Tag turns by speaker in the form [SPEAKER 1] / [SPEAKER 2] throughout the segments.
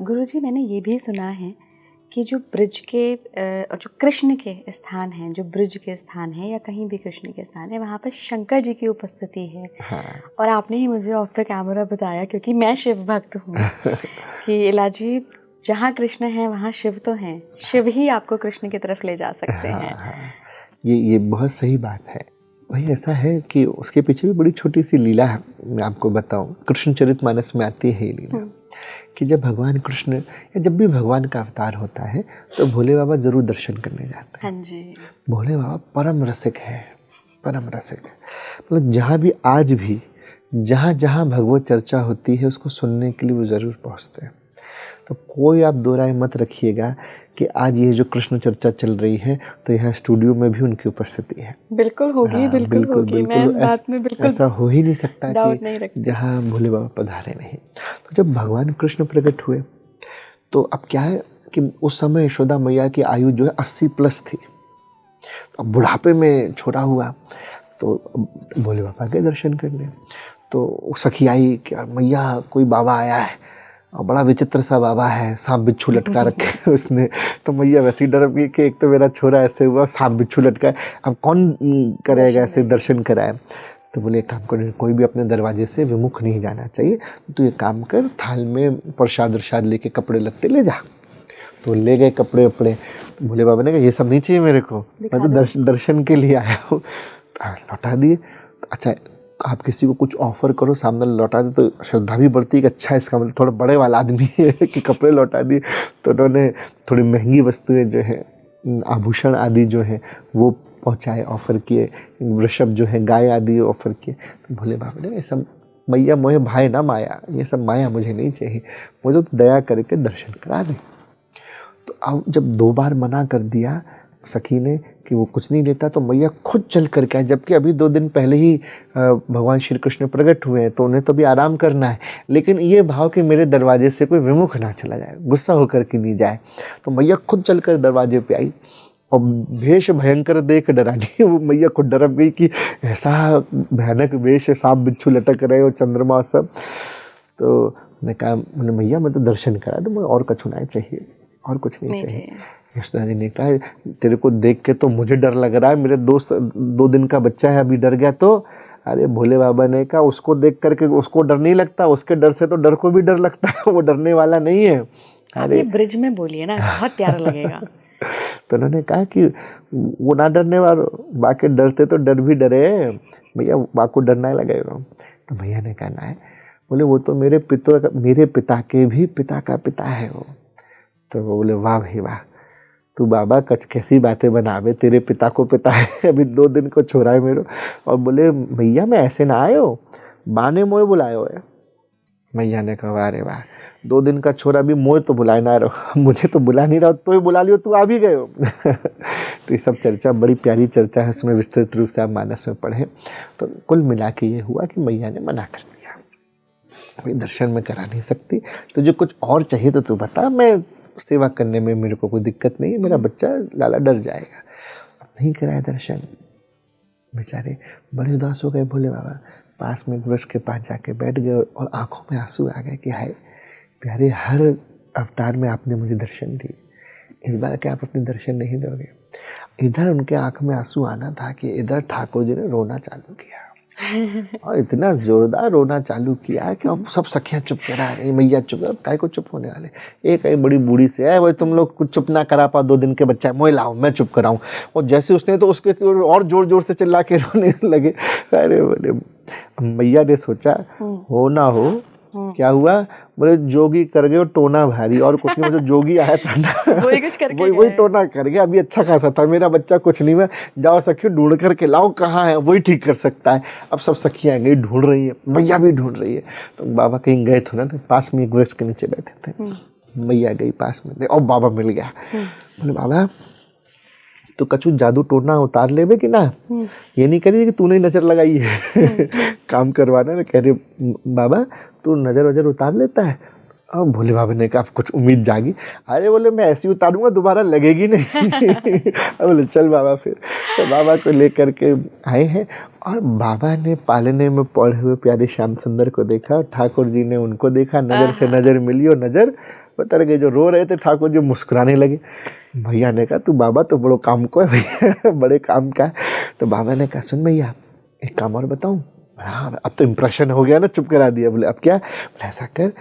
[SPEAKER 1] गुरुजी मैंने ये भी सुना है कि जो ब्रिज के जो कृष्ण के स्थान हैं, जो ब्रिज के स्थान हैं या कहीं भी कृष्ण के स्थान है, वहाँ पर शंकर जी की उपस्थिति है।
[SPEAKER 2] हाँ।
[SPEAKER 1] और आपने ही मुझे ऑफ द कैमरा बताया, क्योंकि मैं शिव भक्त हूँ, कि इलाजी जहाँ कृष्ण है वहाँ शिव तो हैं, शिव ही आपको कृष्ण की तरफ ले जा सकते हैं।
[SPEAKER 2] हाँ, ये बहुत सही बात है। वही ऐसा है कि उसके पीछे भी बड़ी छोटी सी लीला है, मैं आपको बताऊं। कृष्णचरितमानस में आती है ये लीला कि जब भगवान कृष्ण या जब भी भगवान का अवतार होता है तो भोले बाबा जरूर दर्शन करने जाते हैं।
[SPEAKER 1] हाँ जी।
[SPEAKER 2] भोले बाबा परम रसिक है, परम रसिक है। मतलब जहाँ भी आज भी जहाँ जहाँ भगवत चर्चा होती है उसको सुनने के लिए वो ज़रूर पहुँचते हैं। तो कोई आप दो राय मत रखिएगा कि आज ये जो कृष्ण चर्चा चल रही है तो यहाँ स्टूडियो में भी उनकी उपस्थिति है।
[SPEAKER 1] बिल्कुल होगी, बिल्कुल होगी। मैं इस बात में बिल्कुल
[SPEAKER 2] ऐसा हो ही नहीं सकता
[SPEAKER 1] डाउट नहीं रखती।
[SPEAKER 2] कि जहाँ भोले बाबा पधारे नहीं। तो जब भगवान कृष्ण प्रकट हुए तो अब क्या है कि उस समय यशोदा मैया की आयु जो है 80+ थी। तो अब बुढ़ापे में छोड़ा हुआ तो भोले बाबा के दर्शन करने तो सखी आई कि मैया कोई बाबा आया है और बड़ा विचित्र सा बाबा है, सांप बिच्छू लटका रखे उसने। तो मैया वैसी डर गई कि एक तो मेरा छोरा ऐसे हुआ, सांप बिच्छू लटका है, अब कौन करेगा ऐसे दर्शन कराए। तो बोले एक काम कर, कोई भी अपने दरवाजे से विमुख नहीं जाना चाहिए, तो ये काम कर थाल में प्रसाद वरसाद लेके कपड़े लत्ते ले जा। तो ले गए कपड़े वपड़े। तो भोले बाबा ने कहा ये सब नहीं चाहिए मेरे को, मैं तो दर्शन के लिए आया हूँ। लौटा दिए। अच्छा आप किसी को कुछ ऑफर करो, सामने लौटा दे तो श्रद्धा भी बढ़ती है कि अच्छा इसका मतलब थोड़ा बड़े वाला आदमी है कि कपड़े लौटा दिए। तो उन्होंने थोड़ी महंगी वस्तुएं जो है, आभूषण आदि जो है वो पहुँचाए, ऑफ़र किए, वृषभ जो है गाय आदि ऑफ़र किए। तो भोले बाबा ने ये सब मैया मोहे भाई ना माया, ये सब माया मुझे नहीं चाहिए, मुझे तो दया करके दर्शन करा दे। तो अब जब 2 बार मना कर दिया सखी ने कि वो कुछ नहीं देता, तो मैया खुद चल कर के आए, जबकि अभी 2 दिन पहले ही भगवान श्री कृष्ण प्रकट हुए हैं तो उन्हें तो भी आराम करना है, लेकिन ये भाव कि मेरे दरवाजे से कोई विमुख ना चला जाए, गुस्सा होकर के नहीं जाए। तो मैया खुद चल कर दरवाजे पे आई और वेश भयंकर देख डरानी। वो मैया खुद डर गई कि ऐसा भयानक वेश है, सांप बिच्छू लटक रहे और चंद्रमा सब। तो मैंने कहा मैया मैं तो दर्शन करा दूँ, मुझे और कछु नहीं चाहिए, और कुछ नहीं चाहिए। यशोदा जी ने कहा तेरे को देख के तो मुझे डर लग रहा है, मेरे दोस्त 2 दिन का बच्चा है अभी डर गया तो। अरे भोले बाबा ने कहा उसको देख करके उसको डर नहीं लगता, उसके डर से तो डर को भी डर लगता है, वो डरने वाला नहीं है।
[SPEAKER 1] अरे ब्रिज में बोलिए ना, बहुत प्यारा लगेगा।
[SPEAKER 2] तो उन्होंने कहा कि वो ना डरने वाला, बाकी डरते तो डर भी डरे भैया, बाको डरना लगेगा। तो भैया ने कहा ना है, बोले वो तो मेरे पिता के भी पिता का पिता है वो। तो वो बोले वाह भाई वाह, तू बाबा कैसी बातें बनावे, तेरे पिता को पिता है, अभी 2 दिन को छोड़ा है मेरे। और बोले भैया मैं ऐसे ना आयो, बाने मोए बुलाए हो है। मैया ने कहा अरे वाह, 2 दिन का छोरा भी मोए तो बुलाए ना रहो, मुझे तो बुला नहीं रहा, तो ही बुला लियो, तू आ भी गए हो। तो ये सब चर्चा बड़ी प्यारी चर्चा है, उसमें विस्तृत रूप से आप मानस में पढ़े। तो कुल मिला के ये हुआ कि मैया ने मना कर दिया, कोई दर्शन में करा नहीं सकती, तो जो कुछ और चाहिए तो तू बता, मैं सेवा करने में मेरे को कोई दिक्कत नहीं है, मेरा बच्चा लाला डर जाएगा। नहीं कराया दर्शन, बेचारे बड़े उदास हो गए। भोले बाबा पास में वृक्ष के पास जाके बैठ गए और आंखों में आंसू आ गए कि हाय प्यारे, हर अवतार में आपने मुझे दर्शन दिए, इस बार क्या आप अपने दर्शन नहीं दोगे। इधर उनके आंख में आंसू आना था कि इधर ठाकुर जी ने रोना चालू किया, और इतना जोरदार रोना चालू किया कि अब सब सखियां चुप करा रही, मैया चुप, अब काय को चुप होने वाले। एक आई बड़ी बूढ़ी से है, वही तुम लोग कुछ चुप ना करा पा, 2 दिन के बच्चा है, मोए लाओ मैं चुप कराऊं। और जैसे उसने तो उसके और जोर जोर से चिल्ला के रोने लगे। अरे बोले मैया ने सोचा हो ना हो, क्या हुआ, बोले जोगी कर गए टोना भारी, और कुछ नहीं, मतलब जोगी आया था ना वही टोना कर गया, अभी अच्छा खासा था, मेरा बच्चा कुछ नहीं हुआ, जाओ सखियों ढूंढ करके लाओ, कहाँ है, वही ठीक कर सकता है। अब सब सखियाँ गई, ढूंढ रही है, मैया भी ढूंढ रही है। तो बाबा कहीं गए थे ना, तो पास में एक वृक्ष के नीचे बैठे थे, मैया गई पास में, और बाबा मिल गया। बोले बाबा तो कछु जादू टोना उतार लेबे कि ना, ये नहीं करिए कि तूने नजर लगाई है काम करवाना ना। कह रहे बाबा तू नजर वजर उतार लेता है। और भोले बाबा ने कहा कुछ उम्मीद जागी। अरे बोले मैं ऐसी उतारूंगा दोबारा लगेगी नहीं। अब बोले चल बाबा फिर। तो बाबा को लेकर के आए हैं और बाबा ने पालने में पड़े हुए प्यारे श्याम सुंदर को देखा और ठाकुर जी ने उनको देखा, नज़र से नज़र मिली और नज़र उतर गई। जो रो रहे थे ठाकुर जी मुस्कुराने लगे। भैया ने कहा तू बाबा तो बड़ो काम को है भैया, बड़े काम का है। तो बाबा ने कहा सुन भैया एक काम और बताऊँ। हाँ अब तो इम्प्रेशन हो गया ना, चुप करा दिया। बोले अब क्या? बोले ऐसा कर,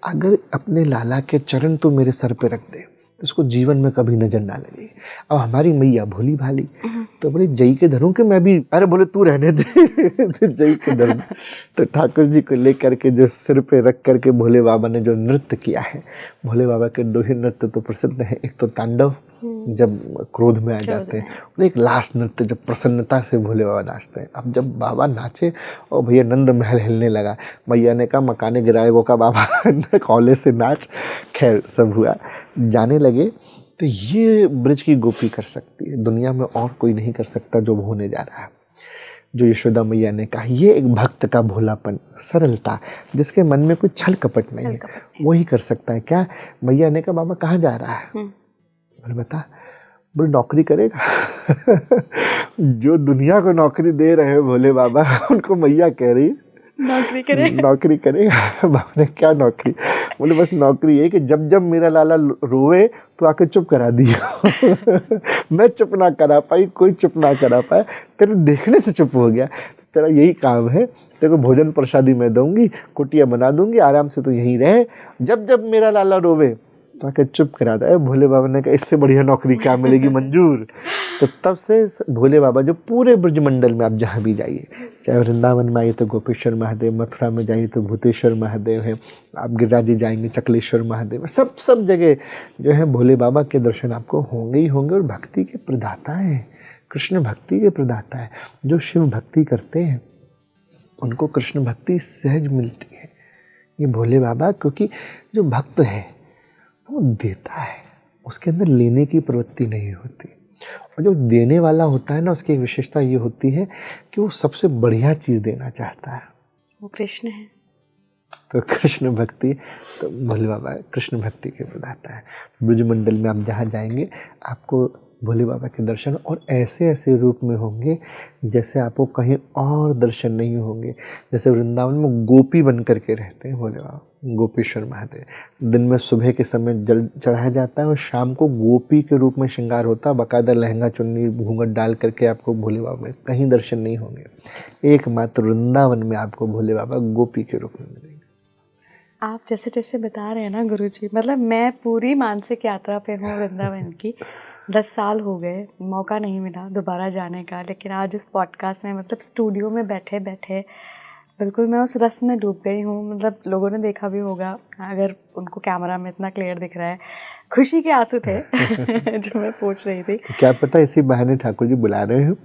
[SPEAKER 2] अगर अपने लाला के चरण तू मेरे सर पे रख दे तो उसको जीवन में कभी नजर ना लगे। अब हमारी मैया भोली भाली, तो बोले जई के धरूं कि मैं भी? अरे बोले तू रहने दे। तो जई के धरूं। तो ठाकुर जी को लेकर के जो सिर पे रख करके भोले बाबा ने जो नृत्य किया है, भोले बाबा के दो ही नृत्य तो प्रसिद्ध हैं, एक तो तांडव जब क्रोध में आ जाते हैं, और एक लास्ट नृत्य जब प्रसन्नता से भोले बाबा नाचते हैं। अब जब बाबा नाचे और भैया नंद महल हिलने लगा, मैया ने कहा मकाने गिराए वो का बाबा, कॉलेज से नाच। खैर सब हुआ, जाने लगे। तो ये ब्रज की गोपी कर सकती है, दुनिया में और कोई नहीं कर सकता जो होने जा रहा है। जो यशोदा मैया ने कहा, ये एक भक्त का भोलापन, सरलता, जिसके मन में कोई छल कपट नहीं है, वही कर सकता है। क्या? मैया ने कहा बाबा कहाँ जा रहा है? बोले बता। बोले नौकरी करेगा। जो दुनिया को नौकरी दे रहे हैं भोले बाबा, उनको मैया कह रही
[SPEAKER 1] नौकरी करेगा।
[SPEAKER 2] नौकरी करेगा। बाबा ने क्या नौकरी? बोले बस नौकरी है कि जब जब मेरा लाला रोवे तो आके चुप करा दिया। मैं चुप ना करा पाई, कोई चुप ना करा पाए, तेरे देखने से चुप हो गया। तेरा यही काम है, तेरे को भोजन प्रसादी मैं दूंगी, कुटिया बना दूंगी, आराम से तो यहीं रहे, जब जब मेरा लाला रोवे तो आके चुप करा दे। भोले बाबा ने कहा इससे बढ़िया नौकरी क्या मिलेगी, मंजूर। तो तब से भोले बाबा जो पूरे ब्रजमंडल में आप जहाँ भी जाइए, चाहे वृंदावन में आइए तो गोपेश्वर महादेव, मथुरा में जाइए तो भूतेश्वर महादेव है, आप गिरिराजी जाएंगे चकलेश्वर महादेव, सब जगह जो है भोले बाबा के दर्शन आपको होंगे ही होंगे। और भक्ति के प्रदाता हैं, कृष्ण भक्ति के प्रदाता है। जो शिव भक्ति करते हैं उनको कृष्ण भक्ति सहज मिलती है। ये भोले बाबा, क्योंकि जो भक्त है वो देता है, उसके अंदर लेने की प्रवृत्ति नहीं होती। और जो देने वाला होता है ना, उसकी एक विशेषता ये होती है कि वो सबसे बढ़िया चीज़ देना चाहता है।
[SPEAKER 1] वो कृष्ण है।
[SPEAKER 2] तो कृष्ण भक्ति, तो भोले बाबा कृष्ण भक्ति के प्रदाता है। ब्रजमंडल में आप जहाँ जाएंगे आपको भोले बाबा के दर्शन और ऐसे ऐसे रूप में होंगे जैसे आपको कहीं और दर्शन नहीं होंगे। जैसे वृंदावन में गोपी बन करके रहते हैं भोले बाबा, गोपेश्वर महादेव। दिन में सुबह के समय जल चढ़ाया जाता है और शाम को गोपी के रूप में श्रृंगार होता है, बाकायदा लहंगा चुन्नी घूंघट डाल करके आपको भोले बाबा में कहीं दर्शन नहीं होंगे। एकमात्र वृंदावन में आपको भोले बाबा गोपी के रूप में मिलेंगे।
[SPEAKER 1] आप जैसे जैसे बता रहे हैं ना गुरुजी, मतलब मैं पूरी मानसिक यात्रा पे हूँ वृंदावन की। 10 साल हो गए, मौका नहीं मिला दोबारा जाने का, लेकिन आज इस पॉडकास्ट में मतलब स्टूडियो में बैठे बैठे बिल्कुल मैं उस रस में डूब गई हूँ। मतलब लोगों ने देखा भी होगा, अगर उनको कैमरा में इतना क्लियर दिख रहा है, खुशी के आंसू थे। जो मैं पूछ रही थी।
[SPEAKER 2] क्या पता इसी बहाने ठाकुर जी बुला रहे हो।